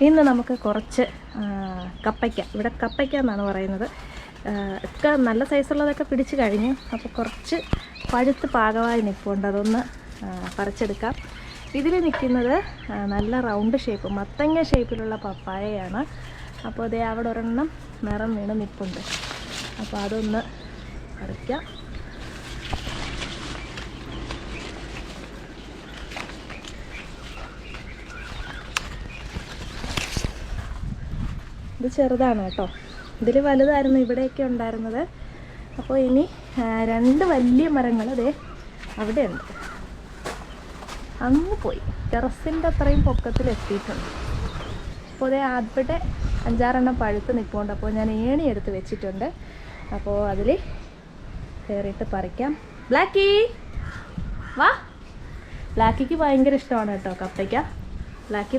ഇന്ന് നമുക്ക് കുറച്ച് കപ്പയ്ക്ക, ഇവിടെ കപ്പയ്ക്ക എന്നാണ് പറയുന്നത്, ഒക്കെ നല്ല സൈസുള്ളതൊക്കെ പിടിച്ച് കഴിഞ്ഞു. അപ്പോൾ കുറച്ച് പഴുത്ത് പാകമായി നിൽപ്പുണ്ട്, അതൊന്ന് പറിച്ചെടുക്കാം. ഇതിൽ നിൽക്കുന്നത് നല്ല റൗണ്ട് ഷേപ്പ് മത്തങ്ങ ഷേപ്പിലുള്ള പപ്പായയാണ്. അപ്പോൾ അതേ അവിടെ ഒരെണ്ണം നിറം വീണ് നിൽപ്പുണ്ട്. അപ്പോൾ അതൊന്ന് പറിക്കാം. ഇത് ചെറുതാണ് കേട്ടോ, ഇതിൽ വലുതായിരുന്നു ഇവിടെയൊക്കെ ഉണ്ടായിരുന്നത്. അപ്പോൾ ഇനി 2 വലിയ മരങ്ങൾ അതേ അവിടെയുണ്ട്, അങ്ങ് പോയി ടെറസിൻ്റെ അത്രയും പൊക്കത്തിൽ എത്തിയിട്ടുണ്ട്. അപ്പോൾ അതേ അവിടെ 5-6 എണ്ണം പഴുത്ത് നിൽപ്പുണ്ട്. അപ്പോൾ ഞാൻ ഏണി എടുത്ത് വെച്ചിട്ടുണ്ട്. അപ്പോൾ അതിൽ കയറിയിട്ട് പറിക്കാം. ബ്ലാക്കി വാ, ബ്ലാക്കിക്ക് ഭയങ്കര ഇഷ്ടമാണ് കേട്ടോ കപ്പയ്ക്ക. ബ്ലാക്കി